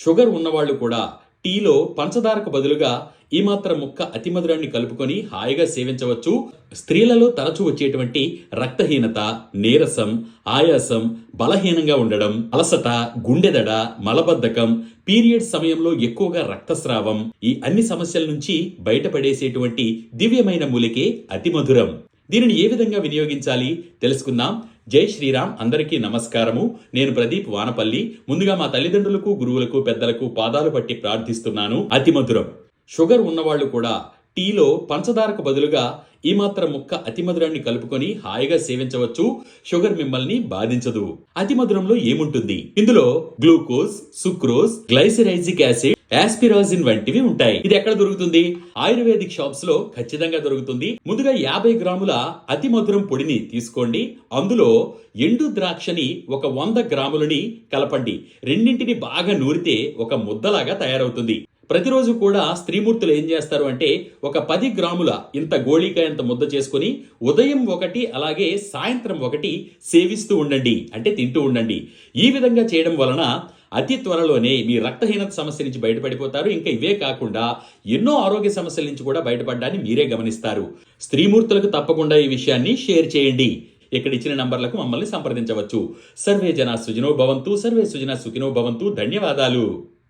Sugar ఉన్నవాళ్లు కూడా టీలో పంచదారకు బదులుగా ఈ మాత్రం ముక్క అతిమధురాన్ని కలుపుకొని హాయిగా సేవించవచ్చు. స్త్రీలలో తరచూ వచ్చేటువంటి రక్తహీనత, నీరసం, ఆయాసం, బలహీనంగా ఉండడం, అలసట, గుండెదడ, మలబద్ధకం, పీరియడ్స్ సమయంలో ఎక్కువగా రక్తస్రావం, ఈ అన్ని సమస్యల నుంచి బయటపడేసేటువంటి దివ్యమైన మూలికే అతిమధురం. దీనిని ఏ విధంగా వినియోగించాలి తెలుసుకుందాం. జై శ్రీరామ్. అందరికీ నమస్కారము. నేను ప్రదీప్ వానపల్లి. ముందుగా మా తల్లిదండ్రులకు, గురువులకు, పెద్దలకు పాదాలు పట్టి ప్రార్థిస్తున్నాను. అతిమధురం. షుగర్ ఉన్నవాళ్లు కూడా టీలో పంచదారకు బదులుగా ఈ మాత్రం ముక్క అతిమధురాన్ని కలుపుకొని హాయిగా సేవించవచ్చు. షుగర్ మిమ్మల్ని బాధించదు. అతిమధురంలో ఏముంటుంది? ఇందులో గ్లూకోజ్, సుక్రోజ్, గ్లైసరైజిక్ యాసిడ్, ఆస్పిరాజిన్ వంటివి ఉంటాయి. ఇది ఎక్కడ దొరుకుతుంది? ఆయుర్వేదిక్ షాప్స్ లో ఖచ్చితంగా దొరుకుతుంది. ముందుగా 50 గ్రాముల అతి మధురం పొడిని తీసుకోండి. అందులో ఎండు ద్రాక్షని ఒక 100 గ్రాములని కలపండి. రెండింటిని బాగా నూరితే ఒక ముద్దలాగా తయారవుతుంది. ప్రతిరోజు కూడా స్త్రీమూర్తులు ఏం చేస్తారు అంటే ఒక 10 గ్రాముల ఇంత గోళీకాయంత ముద్ద చేసుకుని ఉదయం ఒకటి అలాగే సాయంత్రం ఒకటి సేవిస్తూ ఉండండి, అంటే తింటూ ఉండండి. ఈ విధంగా చేయడం వలన అతి త్వరలోనే మీ రక్తహీనత సమస్య నుంచి బయటపడిపోతారు. ఇంకా ఇవే కాకుండా ఎన్నో ఆరోగ్య సమస్యల నుంచి కూడా బయటపడడాన్ని మీరే గమనిస్తారు. స్త్రీమూర్తులకు తప్పకుండా ఈ విషయాన్ని షేర్ చేయండి. ఇక్కడ ఇచ్చిన నంబర్లకు మమ్మల్ని సంప్రదించవచ్చు. సర్వే జనా సుఖినో భవంతు, సర్వే సుజనా సుఖినో భవంతు. ధన్యవాదాలు.